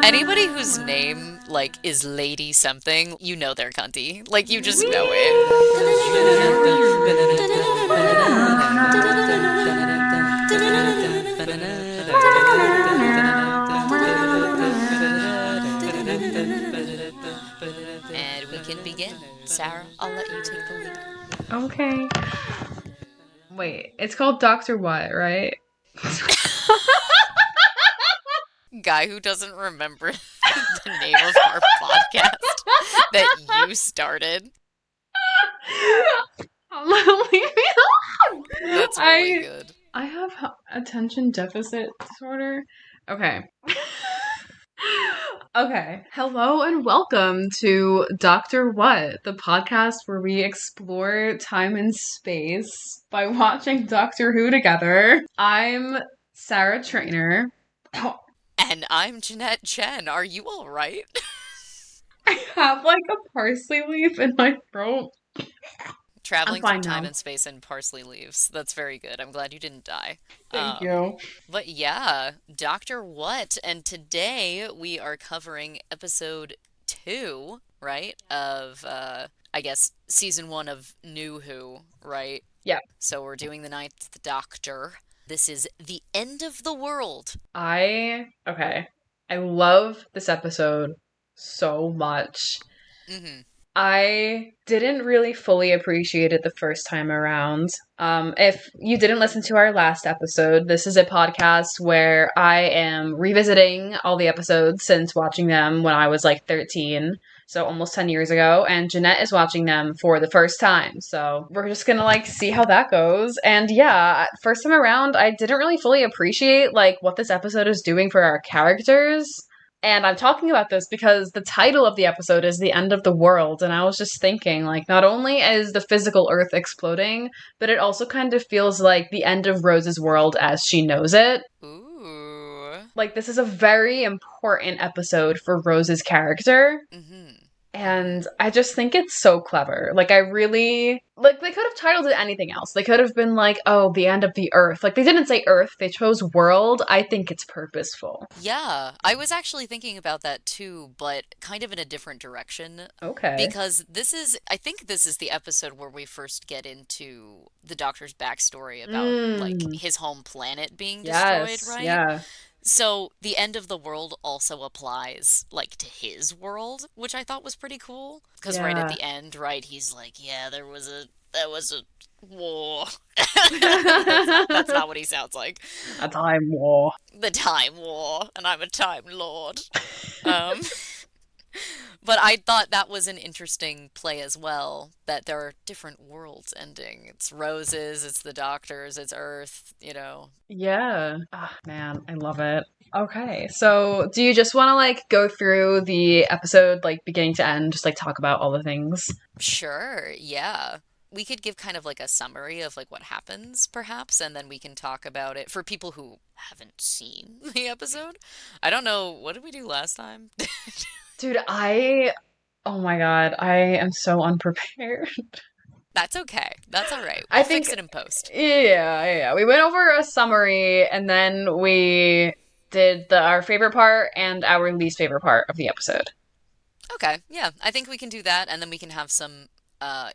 Anybody whose name, like, is Lady something, you know they're cunty. Like, you just know it. And we can begin. Sarah, I'll let you take the lead. Okay. Wait, it's called Dr. What, right? Guy who doesn't remember the name of our podcast that you started. Leave me alone. That's really good. I have attention deficit disorder. Okay. Okay. Hello and welcome to Dr. What, the podcast where we explore time and space by watching Doctor Who together. I'm Sarah Trainer. And I'm Jeanette Chen. Are you all right? I have like a parsley leaf in my throat. Traveling through time and space and parsley leaves. That's very good. I'm glad you didn't die. Thank you. But yeah, Doctor What, and today we are covering episode 2, right? Of, I guess, season 1 of New Who, right? Yeah. So we're doing the Ninth Doctor. This is The End of the World. I love this episode so much. Mm-hmm. I didn't really fully appreciate it the first time around. If you didn't listen to our last episode, this is a podcast where I am revisiting all the episodes since watching them when I was like 13, so almost 10 years ago, and Jeanette is watching them for the first time, so we're just gonna like see how that goes. And yeah, first time around, I didn't really fully appreciate like what this episode is doing for our characters. And I'm talking about this because the title of the episode is The End of the World, and I was just thinking, like, not only is the physical Earth exploding, but it also kind of feels like the end of Rose's world as she knows it. Ooh. Like, this is a very important episode for Rose's character. Mm-hmm. And I just think it's so clever. Like, I really... Like, they could have titled it anything else. They could have been like, oh, the end of the Earth. Like, they didn't say Earth. They chose world. I think it's purposeful. Yeah, I was actually thinking about that too, but kind of in a different direction. Okay. Because I think this is the episode where we first get into the Doctor's backstory about, like, his home planet being destroyed, right? Yeah. So the end of the world also applies, like, to his world, which I thought was pretty cool. Because right at the end, right, he's like, yeah, there was a war. That's not what he sounds like. A time war. The Time War, and I'm a Time Lord. But I thought that was an interesting play as well, that there are different worlds ending. It's Rose's, it's the Doctor's, it's Earth, you know. Yeah. Ah, man, I love it. Okay, so do you just want to, like, go through the episode, like, beginning to end, just, like, talk about all the things? Sure, yeah. We could give kind of, like, a summary of, like, what happens, perhaps, and then we can talk about it for people who haven't seen the episode. I don't know, what did we do last time? Dude, oh my god, I am so unprepared. That's okay. That's all right. We'll fix it in post. Yeah. We went over a summary, and then we did our favorite part and our least favorite part of the episode. Okay, yeah. I think we can do that, and then we can have some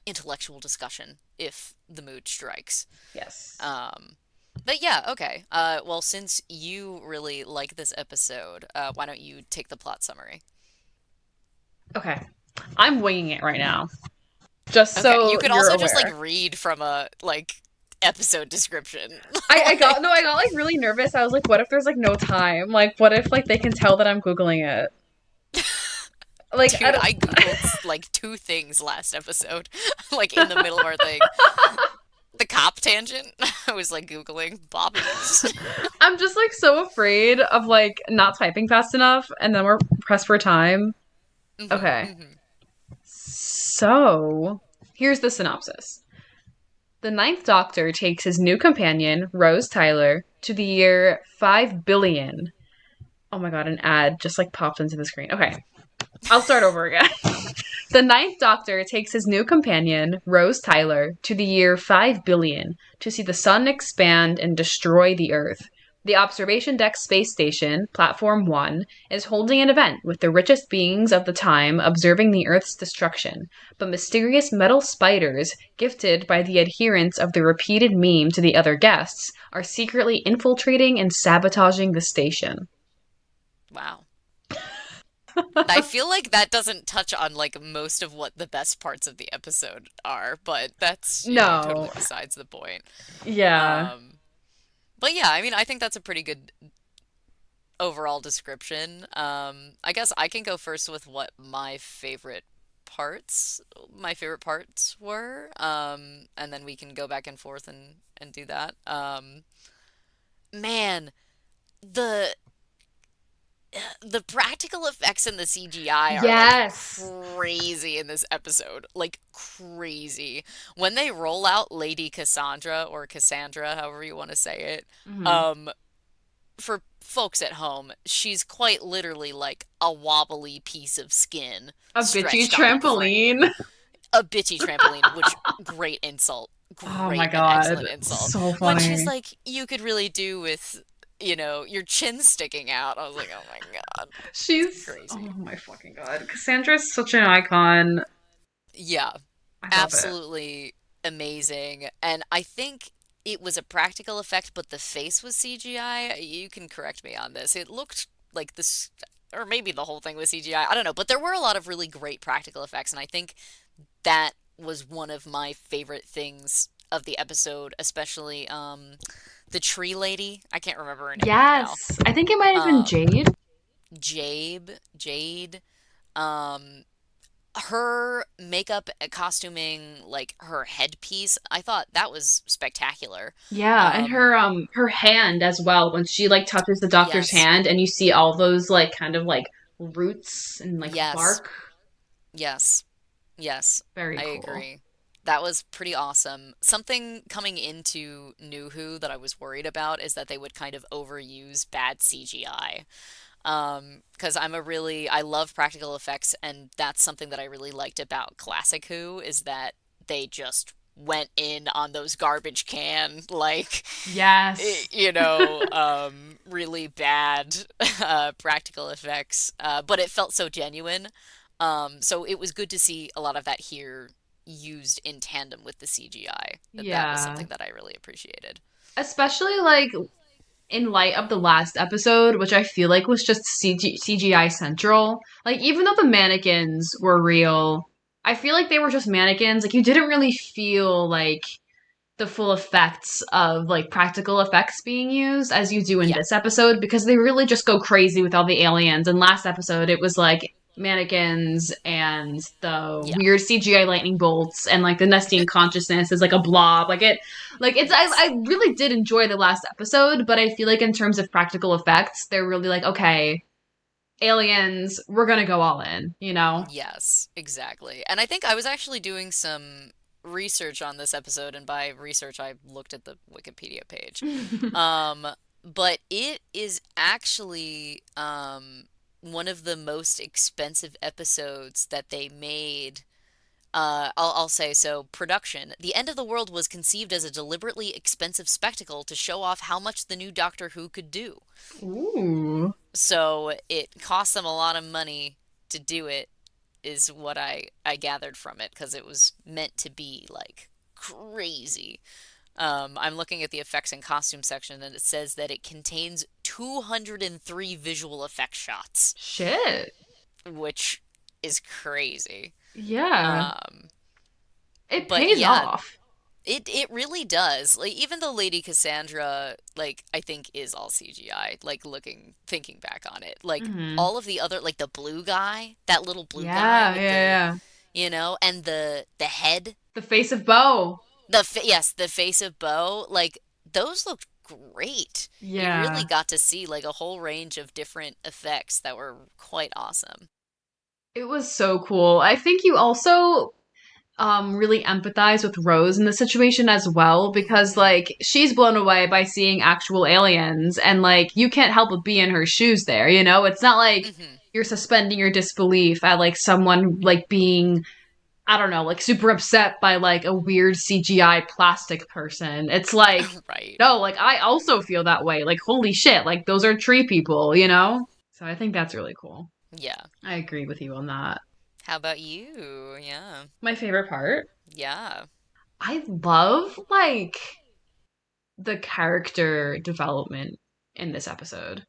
intellectual discussion if the mood strikes. Yes. But yeah, okay. Well, since you really like this episode, why don't you take the plot summary? Okay. I'm winging it right now. Just so you could you're also aware. just like read from a like episode description. I got like really nervous. I was like, what if there's like no time? Like, what if like they can tell that I'm Googling it? Like, dude, I Googled like 2 things last episode, like in the middle of our thing. The cop tangent. I was like Googling bobbies. I'm just like so afraid of like not typing fast enough, and then we're pressed for time. Mm-hmm, okay. Mm-hmm. So, here's the synopsis. The Ninth Doctor takes his new companion, Rose Tyler, to the year 5 billion. Oh my god, an ad just like popped into the screen. Okay. I'll start over again. The Ninth Doctor takes his new companion, Rose Tyler, to the year 5 billion to see the sun expand and destroy the Earth. The observation deck space station, Platform 1, is holding an event with the richest beings of the time observing the Earth's destruction, but mysterious metal spiders, gifted by the adherents of the repeated meme to the other guests, are secretly infiltrating and sabotaging the station. Wow. I feel like that doesn't touch on like most of what the best parts of the episode are, but that's, No. totally besides the point. Yeah. Um, but yeah, I mean, I think that's a pretty good overall description. I guess I can go first with what my favorite parts were, and then we can go back and forth and do that. Man, the the practical effects and the CGI are like Yes. crazy in this episode. Like crazy. When they roll out Lady Cassandra or Cassandra, however you want to say it, Hmm. um, for folks at home, she's quite literally like a wobbly piece of skin A bitchy stretched on a crane. trampoline. A bitchy trampoline, which great insult. Oh my Great and god. excellent insult. So When she's funny. like, you could really do with, your chin sticking out. I was like, oh my God. It's Oh crazy. my fucking god. Cassandra's such an icon. Yeah, I love it. absolutely amazing. And I think it was a practical effect, but the face was CGI. You can correct me on this. It looked like this, or maybe the whole thing was CGI. I don't know, but there were a lot of really great practical effects, and I think that was one of my favorite things of the episode, especially the tree lady. I can't remember her name right now. Yes. I think it might have been Um Jade. Jade. Um her makeup costuming, like her headpiece, I thought that was spectacular. Yeah, and Um her hand as well when she like touches the doctor's yes. hand and you see all those like kind of like roots and like Yes. bark. Yes. Yes, Very I cool. agree. That was pretty awesome. Something coming into New Who that I was worried about is that they would kind of overuse bad CGI. Because I love practical effects, and that's something that I really liked about Classic Who is that they just went in on those garbage can, like, Yes. really bad practical effects, but it felt so genuine. So it was good to see a lot of that here used in tandem with the CGI. That was Yeah. something that I really appreciated. Especially like in light of the last episode, which I feel like was just CGI central. Like even though the mannequins were real, I feel like they were just mannequins. Like you didn't really feel like the full effects of like practical effects being used as you do in Yeah, this episode because they really just go crazy with all the aliens. And last episode it was like mannequins and the yeah, weird CGI lightning bolts and like the nesting consciousness is like a blob. yes, I really did enjoy the last episode, but I feel like in terms of practical effects, they're really like, okay, aliens, we're gonna go all in, you know? yes, exactly. And I think I was actually doing some research on this episode, and by research, I looked at the Wikipedia page. Um, but it is actually one of the most expensive episodes that they made. I'll say so. Production. The End of the World was conceived as a deliberately expensive spectacle to show off how much the new Doctor Who could do. Ooh. So it cost them a lot of money to do it, is what I gathered from it, because it was meant to be like crazy. I'm looking at the effects and costume section, and it says that it contains 203 visual effects shots, Shit. which is crazy. Yeah. Um, It but pays yeah, off. it really does. Like even the Lady Cassandra, like I think is all CGI. Like thinking back on it, like Hmm. all of the other, like the blue guy, that little blue guy Yeah, with yeah, yeah. and the head, The face of Bo. yes, the face of Bo, like those looked great. You really Yeah. got to see like a whole range of different effects that were quite awesome. It was so cool. I think you also really empathize with Rose in the situation as well because Hmm. like she's blown away by seeing actual aliens and like you can't help but be in her shoes there, you know? It's not like Hmm. you're suspending your disbelief at like someone like being, I don't know, like super upset by like a weird CGI plastic person. It's like, Right. no, like I also feel that way. Like, holy shit, like those are tree people, you know? So I think that's really cool. Yeah. I agree with you on that. How about you? Yeah. My favorite part, Yeah. I love like the character development in this episode.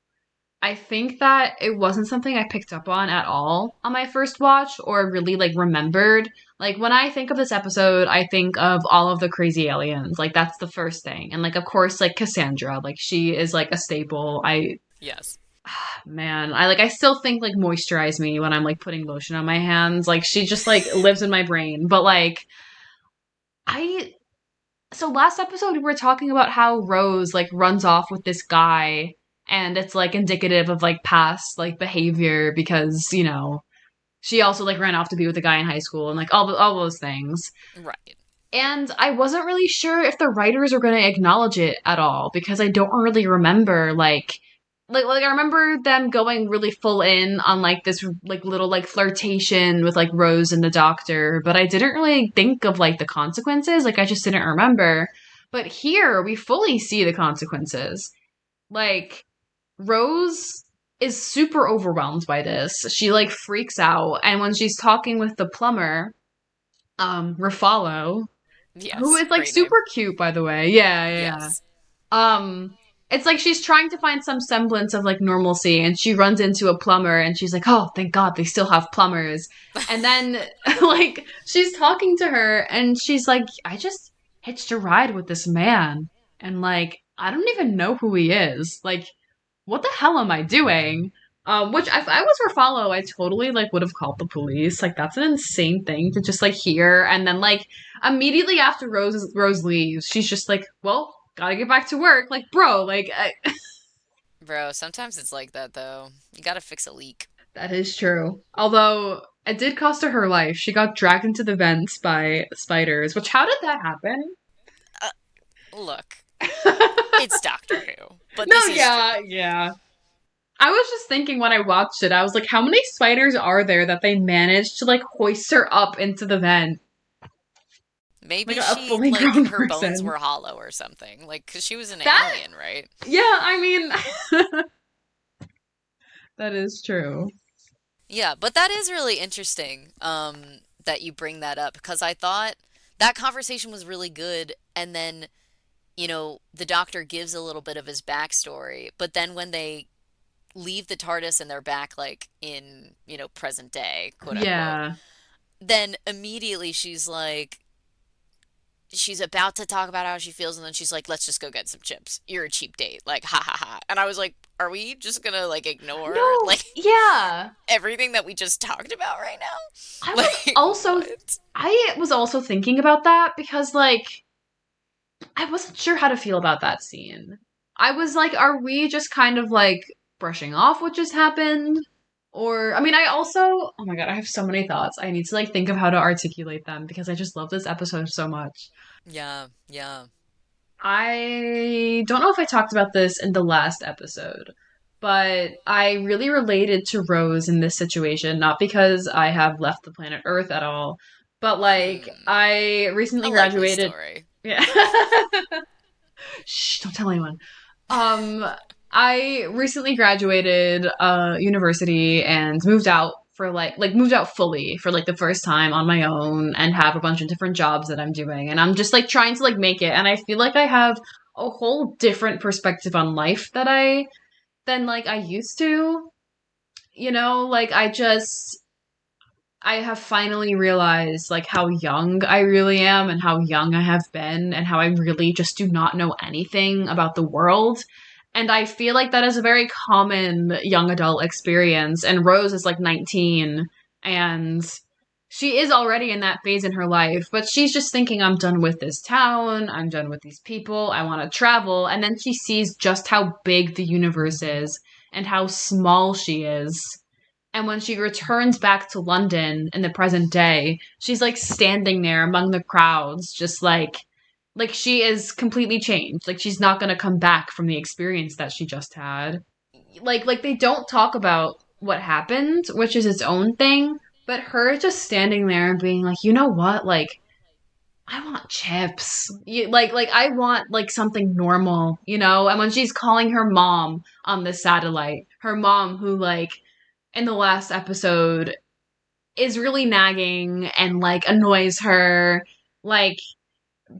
I think that it wasn't something I picked up on at all on my first watch or really like remembered. Like when I think of this episode, I think of all of the crazy aliens. Like that's the first thing. And like of course like Cassandra, like she is like a staple. I Yes. man, I still think like moisturize me when I'm like putting lotion on my hands. Like she just like lives in my brain. But like I so last episode we were talking about how Rose like runs off with this guy and it's like indicative of like past like behavior because, you know, she also like ran off to be with a guy in high school and like all those things. Right. And I wasn't really sure if the writers were going to acknowledge it at all because I don't really remember like I remember them going really full in on like this like little like flirtation with like Rose and the doctor, but I didn't really think of like the consequences. Like I just didn't remember. But here we fully see the consequences. Like Rose is super overwhelmed by this. She like freaks out, and when she's talking with the plumber, Ruffalo, who Yes. is like Great name. super cute by the way. Yeah, yeah, yeah. Yes. Um, it's like she's trying to find some semblance of like normalcy, and she runs into a plumber, and she's like, "Oh, thank God they still have plumbers." And then, like, she's talking to her, and she's like, "I just hitched a ride with this man, and like, I don't even know who he is. Like, what the hell am I doing?" Which if I was Ruffalo, I totally like would have called the police. Like that's an insane thing to just like hear, and then like immediately after Rose leaves, she's just like, "Well, gotta get back to work." Like, bro, like Bro, sometimes it's like that though. You gotta fix a leak. that is true. Although it did cost her her life. She got dragged into the vents by spiders. Which how did that happen? Uh, Look, it's Doctor Who, but No, this is true. yeah, yeah. I was just thinking when I watched it, I was like, how many spiders are there that they managed to like hoist her up into the vent? Like Maybe a she, fully like, grown her bones person. were hollow or something. Like, because she was an That, alien, right? yeah, I mean, that is true. Yeah, but that is really interesting, that you bring that up, because I thought that conversation was really good, and then, the doctor gives a little bit of his backstory, but then when they leave the TARDIS and they're back, like, in, present day, quote unquote, Yeah. then immediately she's about to talk about how she feels, and then she's like, let's just go get some chips. You're a cheap date. Like, ha ha ha. And I was like, are we just gonna, like, ignore, No, like, yeah. everything that we just talked about right I now? was Like, also what? I was also thinking about that because like I wasn't sure how to feel about that scene. I was like, are we just kind of like brushing off what just happened? Or I mean I also oh my god, I have so many thoughts. I need to like think of how to articulate them because I just love this episode so much. Yeah, yeah. I don't know if I talked about this in the last episode, but I really related to Rose in this situation, not because I have left the planet Earth at all, but like Hmm. I A recently likely graduated. story. Yeah. Shh, don't tell anyone. Um, I recently graduated university and moved out for like moved out fully for like the first time on my own and have a bunch of different jobs that I'm doing and I'm just like trying to like make it and I feel like I have a whole different perspective on life that I than like I used to. You know, like I have finally realized like how young I really am and how young I have been and how I really just do not know anything about the world. And I feel like that is a very common young adult experience. And Rose is like 19 and she is already in that phase in her life, but she's just thinking, I'm done with this town, I'm done with these people, I want to travel. And then she sees just how big the universe is and how small she is and when she returns back to London in the present day, she's like standing there among the crowds, just like she is completely changed. Like she's not gonna come back from the experience that she just had. Like they don't talk about what happened, which is its own thing. But her just standing there and being like, you know what, like I want chips. Like I want like something normal, you know? And when she's calling her mom on the satellite, her mom who like in the last episode is really nagging and like annoys her, like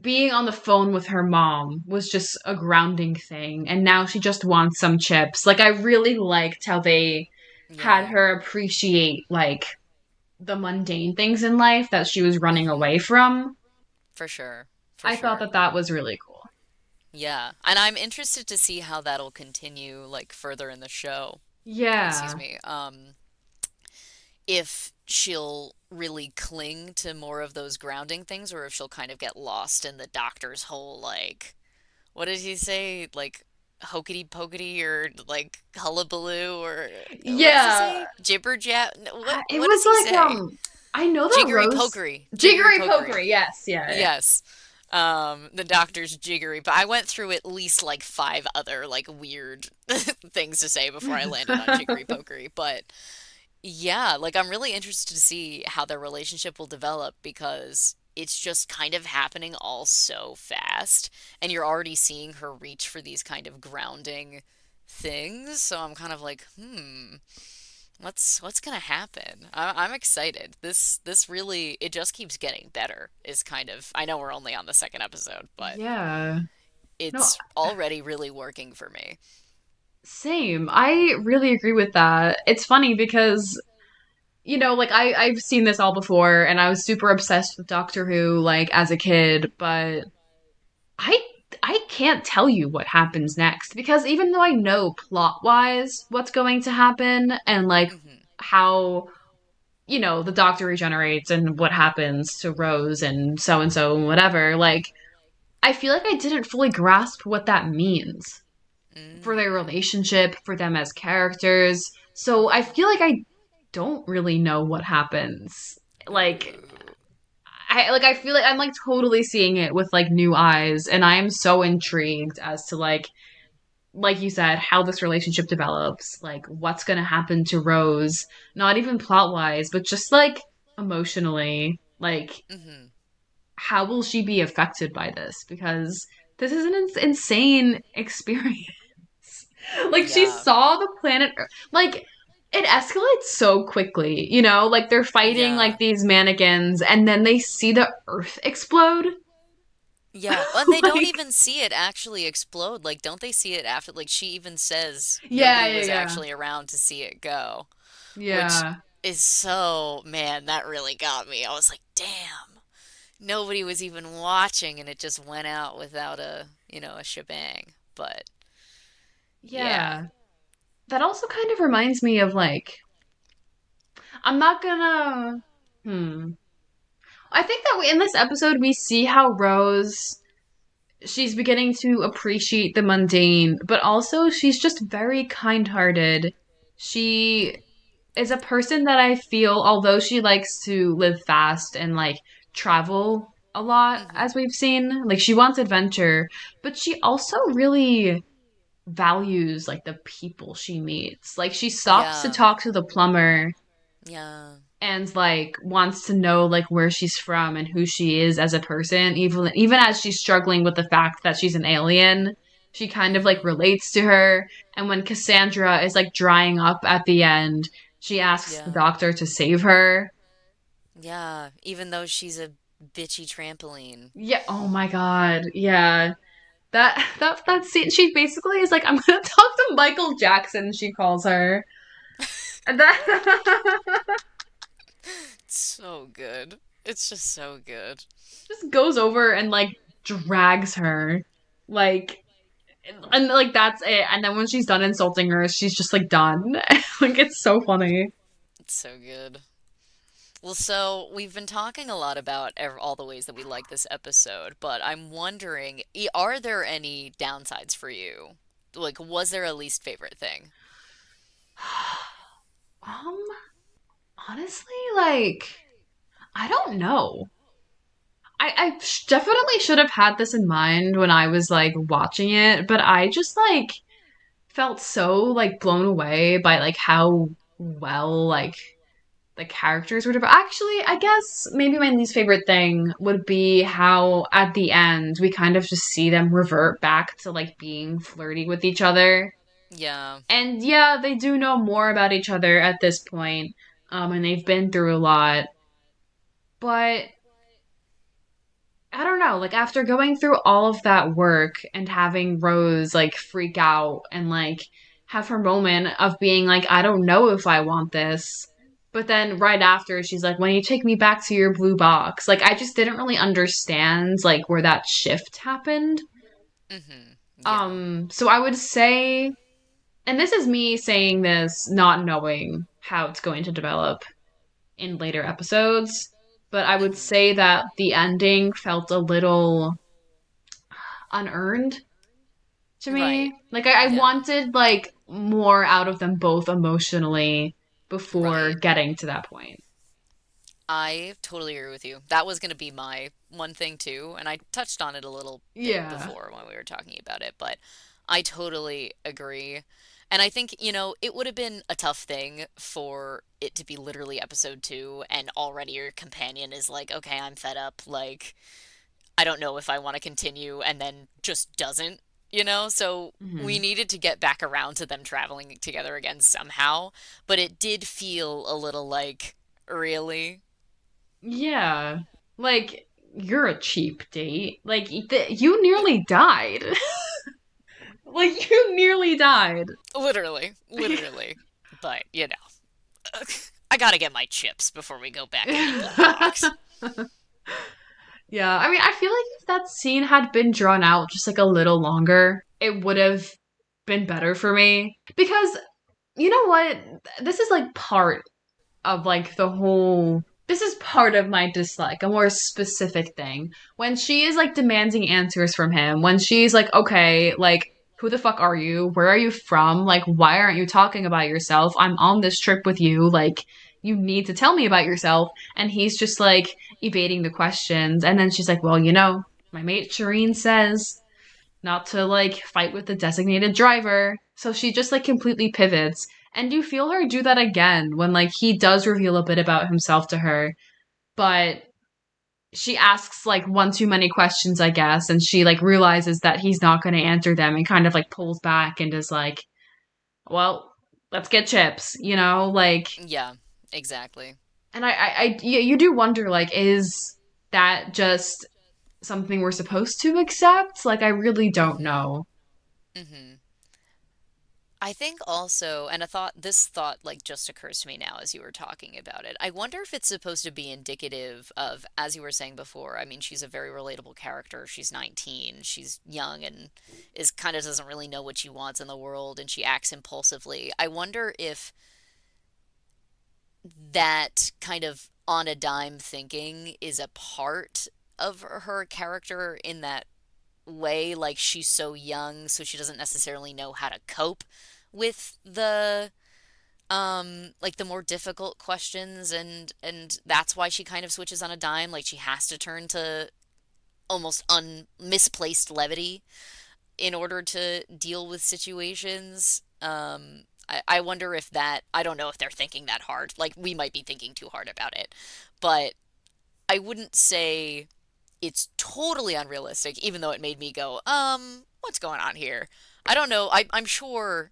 being on the phone with her mom was just a grounding thing and now she just wants some chips. Like I really liked how they had Yeah, her appreciate like the mundane things in life that she was running mm-hmm. away from. For sure, for I thought sure. that that was really cool. Yeah, and I'm interested to see how that'll continue like further in the show. Excuse Yeah. me. If she'll really cling to more of those grounding things or if she'll kind of get lost in the doctor's whole like what did he say? Like hokety pokety or like hullabaloo or what does he Yeah. say? Jibber jab? It What does was he like say? I know that Jiggery Rose pokery. Jiggery jiggery pokery. pokery. Yes, yeah. Yes. The doctor's jiggery, but I went through at least like five other like weird things to say before I landed on Yeah. jiggery pokery. But yeah, like I'm really interested to see how their relationship will develop because it's just kind of happening all so fast, and you're already seeing her reach for these kind of grounding things. So I'm kind of like, what's gonna happen? I'm excited. This really it just keeps getting better. Is kind of I know we're only on the second episode, but Yeah. No, it's already really working for me. same. I really agree with that. It's funny because like I've seen this all before and I was super obsessed with Doctor Who like as a kid, but I I can't tell you what happens next because even though I know plot-wise what's going to happen and like Hmm. how the Doctor regenerates and what happens to Rose and so whatever, like I feel like I didn't fully grasp what that means for their Mm. relationship, for them as characters. So I feel like I don't really know what happens. Like Ooh. I feel like I'm like totally seeing it with like new eyes and I am so intrigued as to like you said how this relationship develops, like what's going to happen to Rose, not even plot-wise, but just like emotionally. Like Hmm. how will she be affected by this because this is an insane experience. Like she Yeah. saw the planet like it escalates so quickly, like they're fighting Yeah. like these mannequins and then they see the earth explode. Yeah, and they don't Like even see it actually explode. Like, don't they see it after? Like, she even says yeah, nobody yeah, was yeah. actually around to see it go, which Yeah. is so, man, that really got me. I was like, damn, nobody was even watching, and it just went out without a shebang. But yeah. Yeah. That also kind of reminds me of like I'm not gonna I think that in this episode we see how Rose she's beginning to appreciate the mundane, but also she's just very kind-hearted. She is a person that I feel, although she likes to live fast and like travel a lot, as Hmm. we've seen, like she wants adventure, but she also really values like the people she meets. Like she stops to Yeah. talk to the plumber Yeah. and like wants to know like where she's from and who she is as a person, even as she's struggling with the fact that she's an alien. She kind of like Hmm. relates to her, and when Cassandra is like drying up at the end, she asks the Yeah. doctor to save her. Yeah. Even though she's a bitchy trampoline. Yeah, oh my god. Yeah. That scene, she basically is like, I'm gonna talk to Michael Jackson, she calls her. And that It's so good. It's just so good. just goes over and like drags her. Like and like that's it. And then when she's done insulting her, she's just like done. Like it's so funny. It's so good. Well, so we've been talking a lot about all the ways that we like this episode, but I'm wondering, are there any downsides for you? Like, was there a least favorite thing? Um, honestly, like I don't know. I definitely should have had this in mind when I was like watching it, but I just like felt so like blown away by like how well, like the characters were developed. Actually, I guess maybe my least favorite thing would be how at the end we kind of just see them revert back to like being flirty with each other. Yeah. And yeah, they do know more about each other at this point, and they've been through a lot. But I don't know, like after going through all of that work and having Rose like freak out and like have her moment of being like, I don't know if I want this. But then right after she's like, when you take me back to your blue box, like I just didn't really understand like where that shift happened. Mhm. Yeah. So I would say, and this is me saying this not knowing how it's going to develop in later episodes, but I would Mhm. say that the ending felt a little unearned to Right. me. Like I Yeah. wanted like more out of them both emotionally before Right. getting to that point. I totally agree with you. That was going to be my one thing too, and I touched on it a little bit Yeah. before when we were talking about it, but I totally agree. And I think, it would have been a tough thing for it to be literally episode 2 and already your companion is like, "Okay, I'm fed up. Like, I don't know if I want to continue," and then just doesn't. So we Hmm. needed to get back around to them traveling together again somehow, but it did feel a little like, really? Yeah. Like you're a cheap date. Like you nearly died. Like you nearly died. Literally, literally. But, I gotta get my chips before we go back in the blue box. Yeah, I mean, I feel like if that scene had been drawn out just like a little longer, it would have been better for me. Because you know what? This is like part of like the whole. This is part of my dislike, a more specific thing. When she is like demanding answers from him, when she's like, okay, like, who the fuck are you? Where are you from? Like, why aren't you talking about yourself? I'm on this trip with you. Like, you need to tell me about yourself. And he's just like evading the questions. And then she's like, well, my mate Shireen says not to like fight with the designated driver. So she just like completely pivots. And you feel her do that again when like he does reveal a bit about himself to her, but she asks like one too many questions, I guess, and she like realizes that he's not going to answer them and kind of like pulls back and is like, "Well, let's get chips," like. Yeah, exactly. And you do wonder like, is that just something we're supposed to accept? Like, I really don't Mm-hmm. know. Mm-hmm. I think also, and this thought like just occurs to me now as you were talking about it. I wonder if it's supposed to be indicative of, as you were saying before, I mean, she's a very relatable character. She's 19, she's young and is kind of doesn't really know what she wants in the world and she acts impulsively. I wonder if that kind of on a dime thinking is a part of her character in that way, like she's so young so she doesn't necessarily know how to cope with the like the more difficult questions, and that's why she kind of switches on a dime, like she has to turn to almost misplaced levity in order to deal with situations. I wonder if that, I don't know if they're thinking that hard. Like, we might be thinking too hard about it. But I wouldn't say it's totally unrealistic, even though it made me go, what's going on here? I don't know. I'm sure,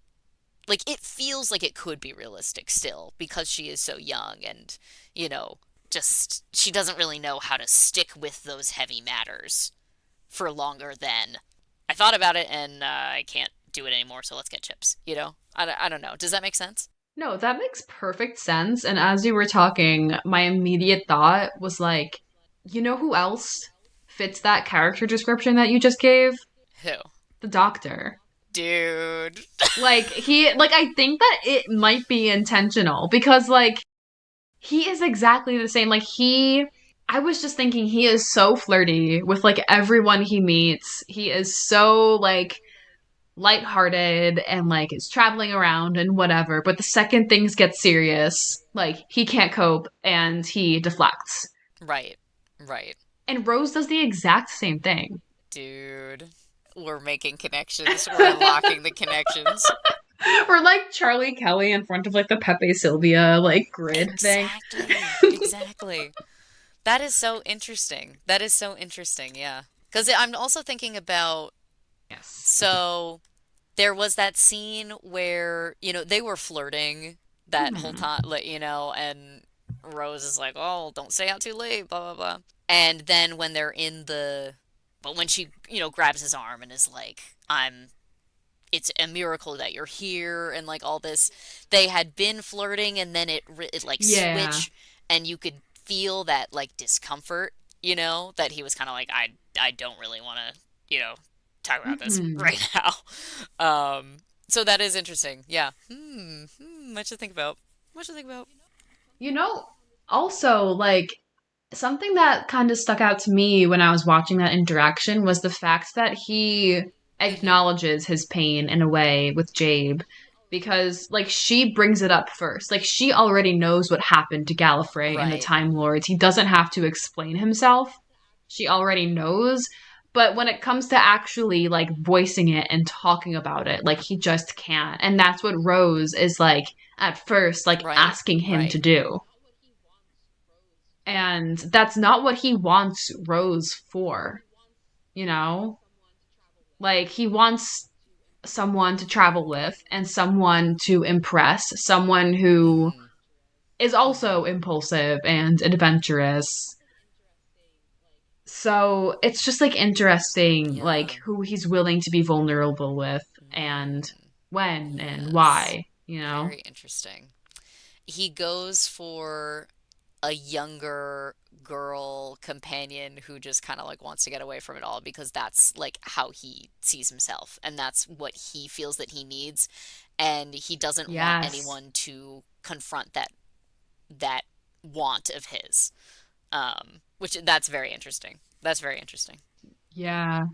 like, it feels like it could be realistic still because she is so young and, you know, just, she doesn't really know how to stick with those heavy matters for longer than I thought about it and I can't do it anymore, so let's get chips. I don't know. Does that make sense? No, that makes perfect sense. And as you were talking, my immediate thought was like, you know who else fits that character description that you just gave? Who? The doctor. Dude. I think that it might be intentional because, like, he is exactly the same. I was just thinking he is so flirty with, like, everyone he meets. He is so, like, lighthearted and like is traveling around and whatever. But the second things get serious, like he can't cope and he deflects. Right. Right. And Rose does the exact same thing. Dude. We're making connections. We're unlocking the connections. Or like Charlie Kelly in front of like the Pepe Sylvia like grid thing. Exactly. Exactly. That is so interesting. That is so interesting, yeah. Because I'm also thinking about, Yes. so there was that scene where, they were flirting that whole Hmm. time, like, and Rose is like, "Oh, don't stay out too late, blah blah blah." And then when they're in but when she, grabs his arm and is like, it's a miracle that you're here and like all this, they had been flirting and then it like Yeah. switched and you could feel that like discomfort, that he was kind of like, I don't really want to, talk about this Hmm. right now. So that is interesting. Yeah. Much to think about. Much to think about. You know, also, like, something that kind of stuck out to me when I was watching that interaction was the fact that he Mm-hmm. acknowledges his pain in a way with Jabe. Because, like, she brings it up first. Like, she already knows what happened to Gallifrey and the Right. Time Lords. He doesn't have to explain himself. She already knows. But when it comes to actually, like, voicing it and talking about it, like, he just can't. And that's what Rose is, like, at first, like, Right. asking him to Right. do. And that's not what he wants Rose for, you know? Like, he wants someone to travel with and someone to impress, someone who Mm-hmm. is Mm-hmm. also impulsive and adventurous. So it's just like interesting, like Yeah. who he's willing to be vulnerable with and Mm. when and Yes. why, you know? Very interesting. He goes for a younger girl companion who just kind of like wants to get away from it all because that's like how he sees himself and that's what he feels that he needs, and he doesn't want Yes. anyone to confront that want of his, which that's very interesting. That's very interesting. Yeah.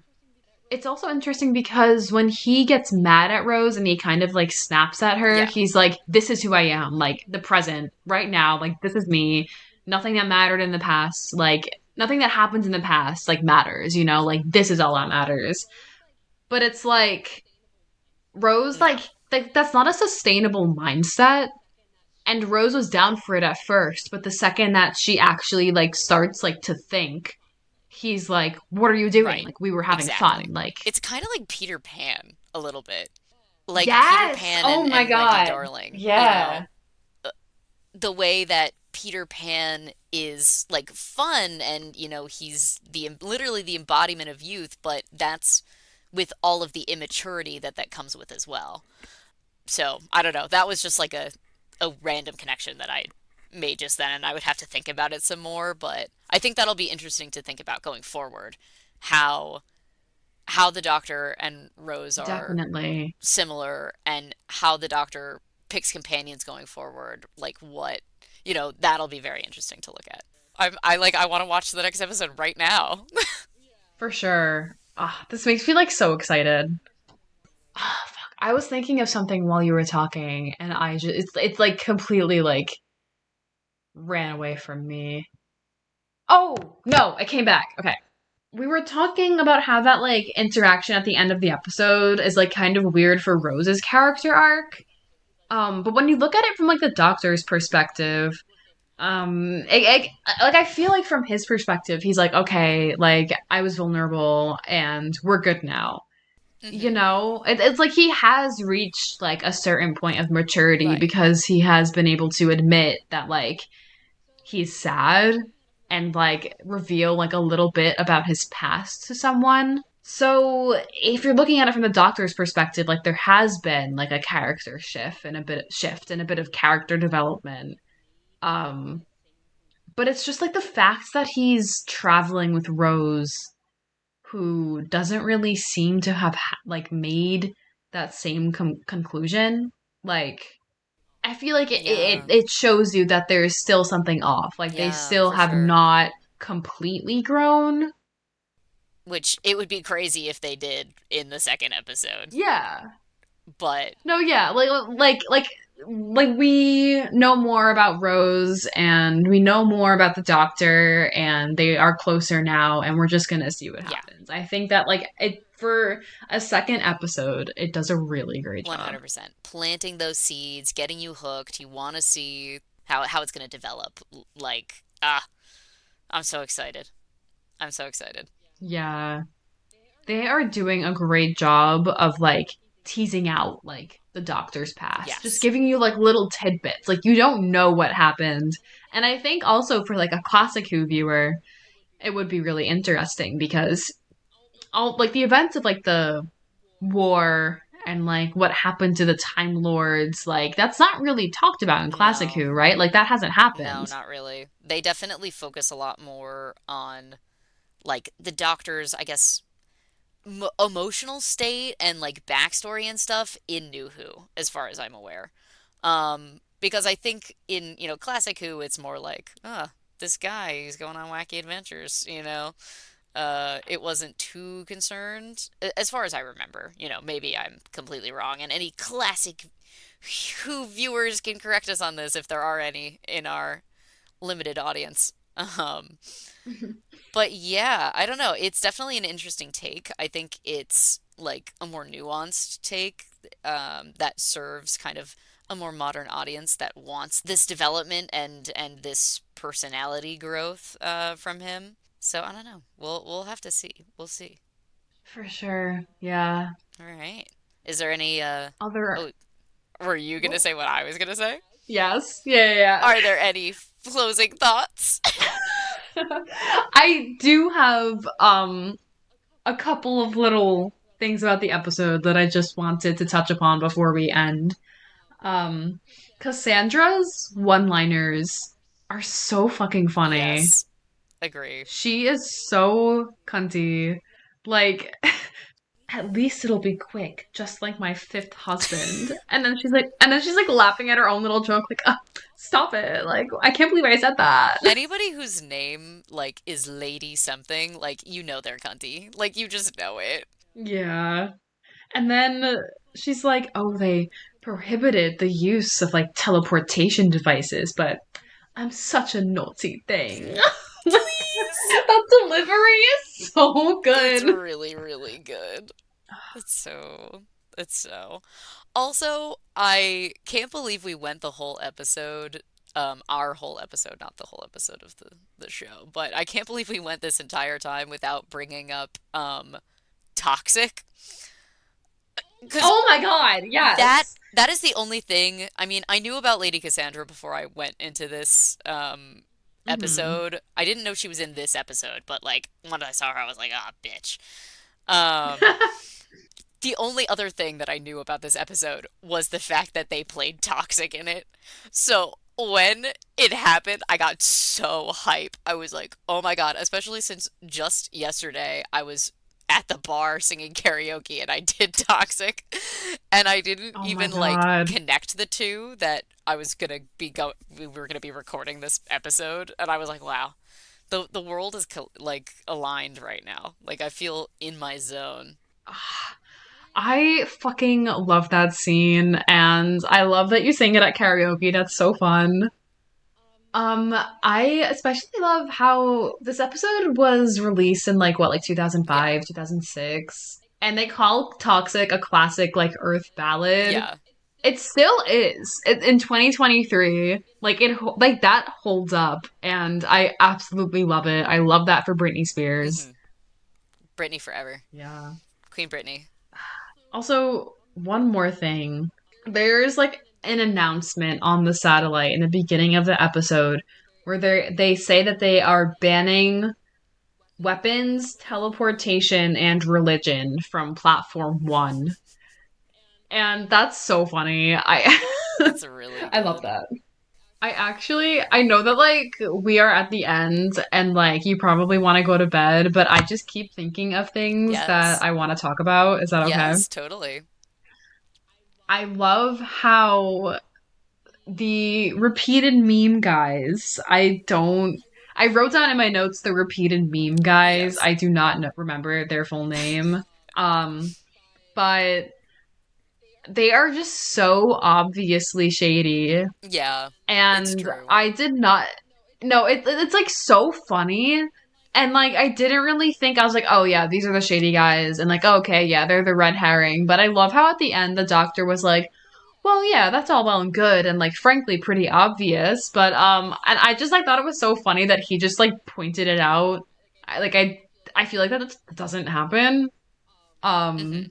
It's also interesting because when he gets mad at Rose and he kind of like snaps at her, Yeah. he's like, "This is who I am, like the present, right now, like this is me. Nothing that mattered in the past, like nothing that happens in the past, like matters, you know, like this is all that matters." But it's like Rose, No. like that's not a sustainable mindset. And Rose was down for it at first, but the second that she actually like starts like to think, he's like, "What are you doing? Right. Like we were having fun, Exactly. like." It's kind of like Peter Pan a little bit. Like Peter Yes. Pan Oh and, my Wendy god. Darling, Yeah. the way that Peter Pan is like fun and he's literally the embodiment of youth, but that's with all of the immaturity that comes with as well. So, I don't know. That was just like a random connection that I made just then, and I would have to think about it some more, but I think that'll be interesting to think about going forward, how the Doctor and Rose are Definitely. similar and how the Doctor picks companions going forward. Like what, that'll be very interesting to look at. I want to watch the next episode right now. For sure. Ah, this makes me like so excited. Ah, fuck. I was thinking of something while you were talking and I just it's like completely like ran away from me. Oh, no, it came back. Okay. We were talking about how that like interaction at the end of the episode is like kind of weird for Rose's character arc. But when you look at it from like the Doctor's perspective, like I feel like from his perspective, he's like, okay, like I was vulnerable and we're good now. You Hmm. know, it's like he has reached like a certain point of maturity Right. because he has been able to admit that like he's sad and like reveal like a little bit about his past to someone. So if you're looking at it from the Doctor's perspective, like there has been like a character shift and a bit of character development. Um, but it's just like the fact that he's traveling with Rose, who doesn't really seem to have like made that same conclusion. Like I feel like Yeah. it shows you that there is still something off. Like they Yeah, still for have sure. not completely grown. Which it would be crazy if they did in the second episode. Yeah. But No, yeah. Like like we know more about Rose and we know more about the doctor and they are closer now and we're just gonna see what Yeah, happens. I think that like it for a second episode, it does a really great job. 100%. Planting those seeds, getting you hooked. You want to see how it's going to develop. Like, I'm so excited. I'm so excited. Yeah. They are doing a great job of like teasing out like the doctor's past, just Yes. giving you like little tidbits. Like you don't know what happened. And I think also for like a classic Who viewer, it would be really interesting because all like the events of like the war and like what happened to the Time Lords, like that's not really talked about in classic No. Who, right? Like that hasn't No, happened. not really. They definitely focus a lot more on like the doctor's, I guess, emotional state and like backstory and stuff in New Who, as far as I'm aware. Because I think in, classic Who, it's more like, this guy, he's going on wacky adventures, it wasn't too concerned, as far as I remember. Maybe I'm completely wrong, and any classic Who viewers can correct us on this if there are any in our limited audience. Um, but yeah, I don't know. It's definitely an interesting take. I think it's like a more nuanced take that serves kind of a more modern audience that wants this development and this personality growth from him. So I don't know. We'll have to see. We'll see. For sure. Yeah. All right. Is there any Other oh, were you gonna say what I was gonna say? Yes. Yeah, yeah. Are there any closing thoughts? Yeah. I do have a couple of little things about the episode that I just wanted to touch upon before we end. Um, Cassandra's one-liners are so fucking funny. Yes, agree. She is so cunty. Like, at least it'll be quick, just like my fifth husband. And then she's like laughing at her own little joke, like, stop it. Like, I can't believe I said that. Anybody whose name like is Lady something, like they're cunty. Like you just know it. Yeah. And then she's like, oh, they prohibited the use of like teleportation devices, but I'm such a naughty thing. Please. That delivery is so It's good. really, really good. It's so. Also, I can't believe we went the whole episode, our whole episode, not the whole episode of the show, but I can't believe we went this entire time without bringing up toxic. Because Oh my god, that yes. that is the only thing. I mean, I knew about Lady Cassandra before I went into this Hmm. episode. I didn't know she was in this episode, but like when I saw her, I was like, ah, bitch. Um, the only other thing that I knew about this episode was the fact that they played Toxic in it. So when it happened, I got so hype. I was like, oh my God, especially since just yesterday I was at the bar singing karaoke and I did Toxic and I didn't Oh my even like god. connect the two that we were gonna be recording this episode and I was like, wow, the world is like aligned right now. Like I feel in my zone. I fucking love that scene, and I love that you sing it at karaoke. That's so fun. I especially love how this episode was released in like what, like Yeah. 2005, 2006, and they call Toxic a classic like Earth ballad. Yeah. It still is. In 2023. Like like that holds up, and I absolutely love it. I love that for Britney Spears. hmm Britney forever. Yeah. Queen Britney. Also, one more thing. There's like an announcement on the satellite in the beginning of the episode where they say that they are banning weapons, teleportation, and religion from platform 1. And that's so funny. I That's really I love good. that. I know that like we are at the end and like you probably want to go to bed, but I just keep thinking of things that Yes. I want to talk about. Is that okay? Yes, totally. I love how the repeated meme guys, I wrote down in my notes the repeated meme guys. Yes. I do not remember their full name. Um, but they are just so obviously shady. Yeah, it's And true. I did not. No, it's like so funny, and like I didn't really think. I was like, oh yeah, these are the shady guys, and like, oh, okay, yeah, they're the red herring. But I love how at the end the doctor was like, well, yeah, that's all well and good, and like frankly pretty obvious. But and I just like thought it was so funny that he just like pointed it out. I feel like that doesn't happen. Hmm. Um,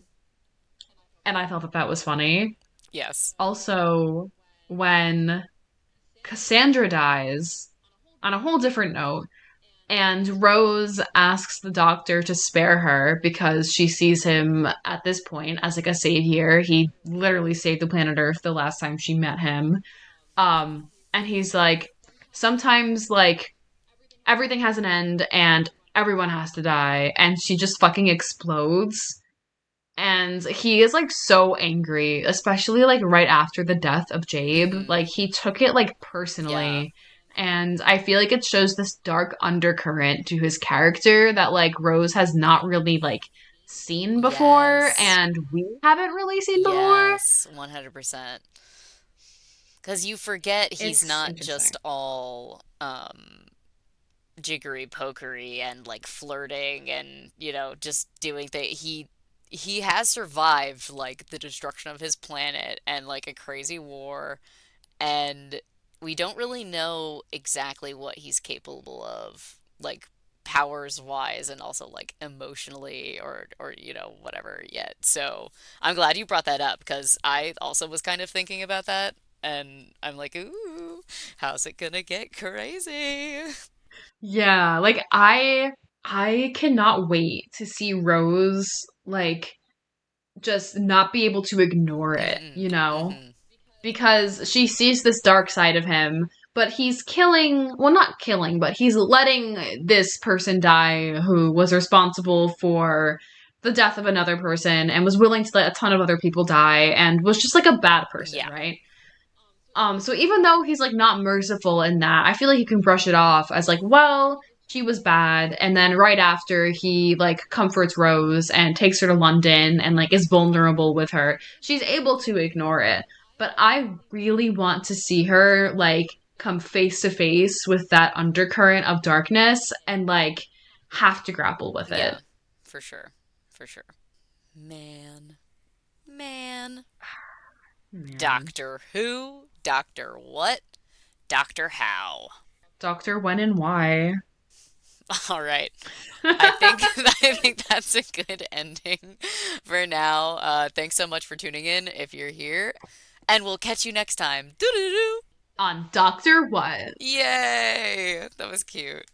and I thought that that was funny. Yes. Also, when Cassandra dies, on a whole different note, and Rose asks the doctor to spare her because she sees him at this point as like a savior. He literally saved the planet Earth the last time she met him. And he's like, sometimes like everything has an end and everyone has to die, and she just fucking explodes. And he is like so angry, especially like right after the death of Jabe. Hmm. Like he took it like Yeah. personally. And I feel like it shows this dark undercurrent to his character that like Rose has not really like seen before Yes. and we haven't really seen before. Yes. 100%. Because you forget he's It's not just interesting. all jiggery-pokery and like flirting and, just doing things. He has survived like the destruction of his planet and like a crazy war, and we don't really know exactly what he's capable of, like powers wise and also like emotionally or whatever yet. So I'm glad you brought that up because I also was kind of thinking about that, and I'm like, ooh, how's it gonna get crazy? Yeah, like I cannot wait to see Rose like just not be able to ignore it, Mm-hmm. you know? Mm-hmm. Because she sees this dark side of him, but he's killing, well, not killing, but he's letting this person die who was responsible for the death of another person and was willing to let a ton of other people die and was just like a bad person, Yeah. right? So even though he's like not merciful in that, I feel like you can brush it off as like, well, she was bad, and then right after he like comforts Rose and takes her to London and like is vulnerable with her, she's able to ignore it. But I really want to see her like come face to face with that undercurrent of darkness and like have to grapple with it. Yeah. For sure. For sure. Man. Man. Man. Doctor Who? Doctor what? Doctor How? Doctor, when and why? All right. I think I think that's a good ending for now. Thanks so much for tuning in if you're here, and we'll catch you next time. Doo doo doo. On Doctor What? Yay! That was cute.